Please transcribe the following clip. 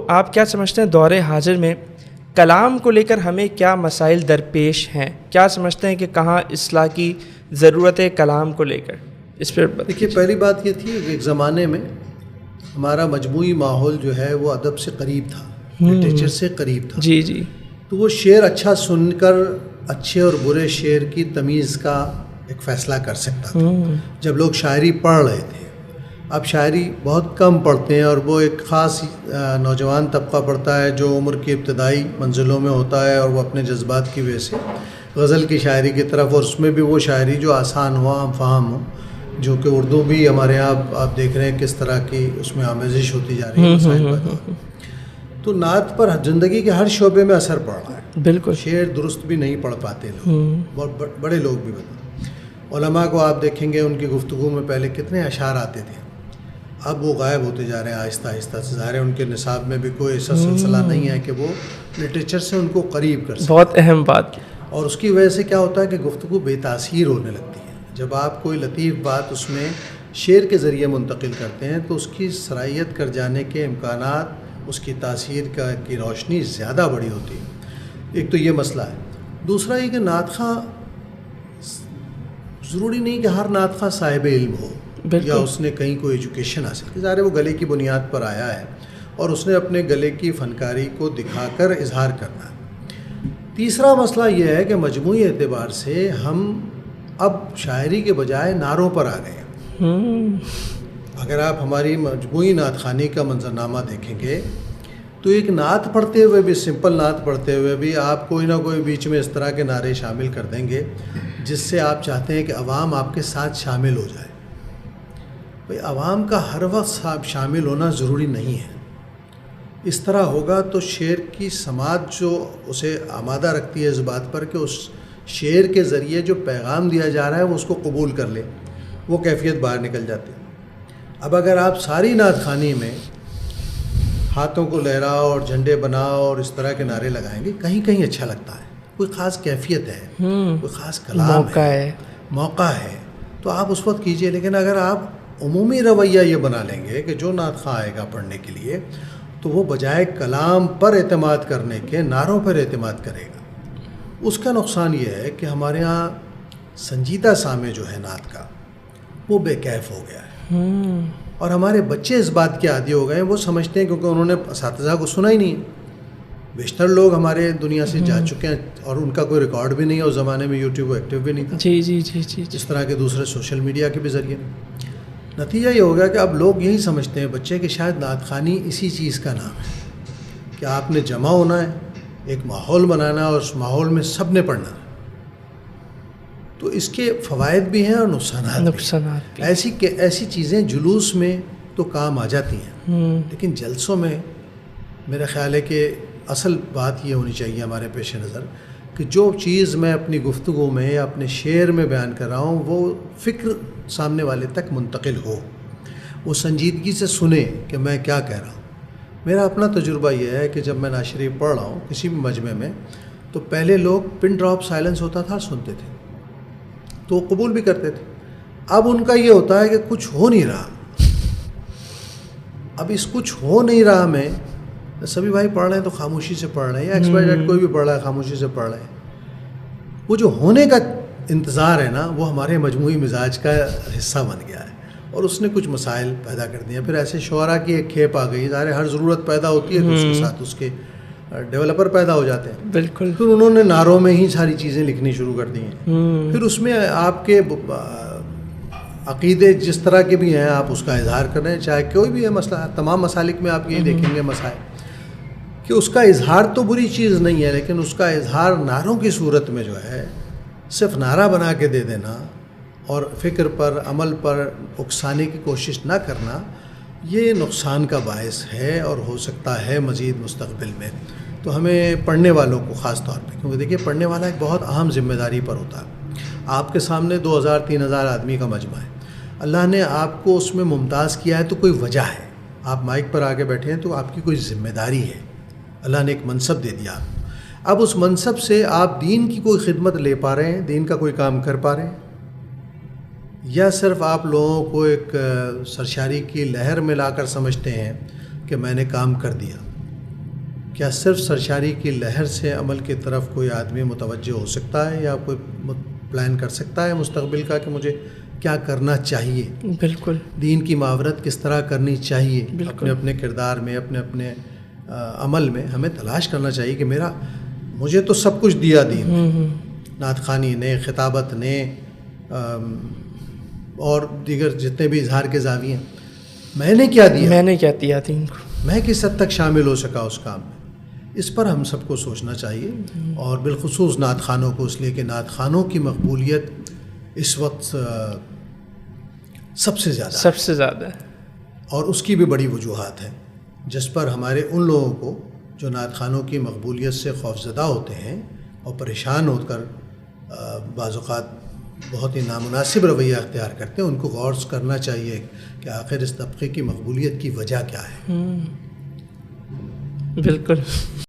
آپ کیا سمجھتے ہیں دور حاضر میں کلام کو لے کر ہمیں کیا مسائل درپیش ہیں؟ کیا سمجھتے ہیں کہ کہاں اصلاح کی ضرورت ہے کلام کو لے کر؟ اس پر دیکھیے، پہلی بات یہ تھی کہ ایک زمانے میں ہمارا مجموعی ماحول جو ہے وہ ادب سے قریب تھا، لٹریچر سے قریب تھا. جی جی. تو وہ شعر اچھا سن کر اچھے اور برے شعر کی تمیز کا ایک فیصلہ کر سکتا تھا جب لوگ شاعری پڑھ رہے تھے. اب شاعری بہت کم پڑھتے ہیں، اور وہ ایک خاص نوجوان طبقہ پڑھتا ہے جو عمر کی ابتدائی منزلوں میں ہوتا ہے، اور وہ اپنے جذبات کی وجہ سے غزل کی شاعری کی طرف، اور اس میں بھی وہ شاعری جو آسان ہو، عام فہم ہو، جو کہ اردو بھی ہمارے یہاں آپ دیکھ رہے ہیں کس طرح کی اس میں آمیزش ہوتی جا رہی ہے. تو نعت پر زندگی کے ہر شعبے میں اثر پڑ رہا ہے. بالکل. شعر درست بھی نہیں پڑھ پاتے لوگ، بہت بڑے لوگ بھی علماء کو آپ دیکھیں گے ان کی گفتگو میں پہلے کتنے اشعار آتے تھے، اب وہ غائب ہوتے جا رہے ہیں آہستہ آہستہ. ظاہر ہے ان کے نصاب میں بھی کوئی ایسا سلسلہ نہیں ہے کہ وہ لٹریچر سے ان کو قریب کر سکے. بہت اہم بات. اور اس کی وجہ سے کیا ہوتا ہے کہ گفتگو بے تاثیر ہونے لگتی ہے. جب آپ کوئی لطیف بات اس میں شعر کے ذریعے منتقل کرتے ہیں تو اس کی صلاحیت کر جانے کے امکانات، اس کی تاثیر کی روشنی زیادہ بڑی ہوتی ہے. ایک تو یہ مسئلہ ہے. دوسرا یہ کہ نعت خواں ضروری نہیں کہ ہر نعت خواں صاحب علم ہو یا اس نے کہیں کوئی ایجوکیشن حاصل کی. ظاہر ہے وہ گلے کی بنیاد پر آیا ہے اور اس نے اپنے گلے کی فنکاری کو دکھا کر اظہار کرنا ہے. تیسرا مسئلہ یہ ہے کہ مجموعی اعتبار سے ہم اب شاعری کے بجائے نعروں پر آ گئے ہیں. اگر آپ ہماری مجموعی نعت خوانی کا منظرنامہ دیکھیں گے تو ایک نعت پڑھتے ہوئے بھی، سمپل نعت پڑھتے ہوئے بھی آپ کوئی نہ کوئی بیچ میں اس طرح کے نعرے شامل کر دیں گے جس سے آپ چاہتے ہیں کہ عوام آپ کے ساتھ شامل ہو جائے. بھئی عوام کا ہر وقت شامل ہونا ضروری نہیں ہے. اس طرح ہوگا تو شعر کی سماعت جو اسے آمادہ رکھتی ہے اس بات پر کہ اس شعر کے ذریعے جو پیغام دیا جا رہا ہے وہ اس کو قبول کر لے، وہ کیفیت باہر نکل جاتی ہے. اب اگر آپ ساری نعت خوانی میں ہاتھوں کو لہراؤ اور جھنڈے بناؤ اور اس طرح کے نعرے لگائیں گے، کہیں کہیں اچھا لگتا ہے، کوئی خاص کیفیت ہے، کوئی خاص کلام ہے، موقع ہے، تو آپ اس وقت کیجئے. لیکن اگر آپ عمومی رویہ یہ بنا لیں گے کہ جو نعت خواں آئے گا پڑھنے کے لیے تو وہ بجائے کلام پر اعتماد کرنے کے نعروں پر اعتماد کرے گا. اس کا نقصان یہ ہے کہ ہمارے ہاں سنجیدہ سامع جو ہے نعت کا وہ بے کیف ہو گیا ہے، اور ہمارے بچے اس بات کے عادی ہو گئے ہیں. وہ سمجھتے ہیں کیونکہ انہوں نے اساتذہ کو سنا ہی نہیں. بیشتر لوگ ہمارے دنیا سے جا چکے ہیں اور ان کا کوئی ریکارڈ بھی نہیں ہے. اس زمانے میں یوٹیوب ایکٹیو بھی نہیں تھا. جی جی جی جی. اس طرح کے دوسرے سوشل میڈیا کے بھی ذریعے. نتیجہ یہ ہو گیا کہ اب لوگ یہی سمجھتے ہیں بچے کہ شاید نعت خوانی اسی چیز کا نام ہے کہ آپ نے جمع ہونا ہے، ایک ماحول بنانا ہے اور اس ماحول میں سب نے پڑھنا ہے. تو اس کے فوائد بھی ہیں اور نقصانات بھی. ایسی چیزیں جلوس میں تو کام آ جاتی ہیں، لیکن جلسوں میں میرا خیال ہے کہ اصل بات یہ ہونی چاہیے ہمارے پیش نظر کہ جو چیز میں اپنی گفتگو میں یا اپنے شعر میں بیان کر رہا ہوں وہ فکر سامنے والے تک منتقل ہو، وہ سنجیدگی سے سنے کہ میں کیا کہہ رہا ہوں. میرا اپنا تجربہ یہ ہے کہ جب میں نعت شریف پڑھ رہا ہوں کسی بھی مجمع میں تو پہلے لوگ پن ڈراپ سائلنس ہوتا تھا سنتے تھے تو وہ قبول بھی کرتے تھے. اب ان کا یہ ہوتا ہے کہ کچھ ہو نہیں رہا. اب اس کچھ ہو نہیں رہا میں سبھی بھائی پڑھ رہے ہیں تو خاموشی سے پڑھ رہے ہیں، یا ایکسپرٹ کوئی بھی پڑھ رہا ہے خاموشی سے پڑھ رہے ہیں. وہ جو ہونے کا انتظار ہے نا وہ ہمارے مجموعی مزاج کا حصہ بن گیا ہے اور اس نے کچھ مسائل پیدا کر دیے. پھر ایسے شعراء کی ایک کھیپ آ گئی. ظاہر ہر ضرورت پیدا ہوتی ہے تو اس کے ساتھ اس کے ڈیولپر پیدا ہو جاتے ہیں. بالکل. پھر انہوں نے نعروں میں ہی ساری چیزیں لکھنی شروع کر دی ہیں. پھر اس میں آپ کے عقیدے جس طرح کے بھی ہیں آپ اس کا اظہار کر رہے ہیں، چاہے کوئی بھی ہے مسئلہ. تمام مسالک میں آپ یہی دیکھیں گے مسائل کہ اس کا اظہار تو بری چیز نہیں ہے، لیکن اس کا اظہار نعروں کی صورت میں جو ہے صرف نعرہ بنا کے دے دینا اور فکر پر عمل پر اکسانے کی کوشش نہ کرنا، یہ نقصان کا باعث ہے اور ہو سکتا ہے مزید مستقبل میں. تو ہمیں پڑھنے والوں کو خاص طور پہ، کیونکہ دیکھیے پڑھنے والا ایک بہت اہم ذمہ داری پر ہوتا ہے. آپ کے سامنے 2000-3000 آدمی کا مجمع ہے. اللہ نے آپ کو اس میں ممتاز کیا ہے تو کوئی وجہ ہے. آپ مائک پر آگے بیٹھے ہیں تو آپ کی کوئی ذمہ داری ہے. اللہ نے ایک منصب دے دیا آپ کو. اب اس منصب سے آپ دین کی کوئی خدمت لے پا رہے ہیں، دین کا کوئی کام کر پا رہے ہیں، یا صرف آپ لوگوں کو ایک سرشاری کی لہر میں لا کر سمجھتے ہیں کہ میں نے کام کر دیا. کیا صرف سرشاری کی لہر سے عمل کی طرف کوئی آدمی متوجہ ہو سکتا ہے، یا کوئی پلان کر سکتا ہے مستقبل کا کہ مجھے کیا کرنا چاہیے؟ بالکل. دین کی معاورت کس طرح کرنی چاہیے؟ بالکل. اپنے اپنے کردار میں، اپنے اپنے عمل میں ہمیں تلاش کرنا چاہیے کہ مجھے تو سب کچھ دیا دین نے، نعت خوانی نے، خطابت نے، اور دیگر جتنے بھی اظہار کے زاویے ہیں، میں نے کیا دیا دین کو، میں کس حد تک شامل ہو سکا اس کام میں. اس پر ہم سب کو سوچنا چاہیے، اور بالخصوص نعت خوانوں کو، اس لیے کہ نعت خوانوں کی مقبولیت اس وقت سب سے زیادہ ہے، اور اس کی بھی بڑی وجوہات ہیں، جس پر ہمارے ان لوگوں کو جو نعت خوانوں کی مقبولیت سے خوفزدہ ہوتے ہیں اور پریشان ہو کر بعض اوقات بہت ہی نامناسب رویہ اختیار کرتے ہیں، ان کو غور کرنا چاہیے کہ آخر اس طبقے کی مقبولیت کی وجہ کیا ہے. بالکل.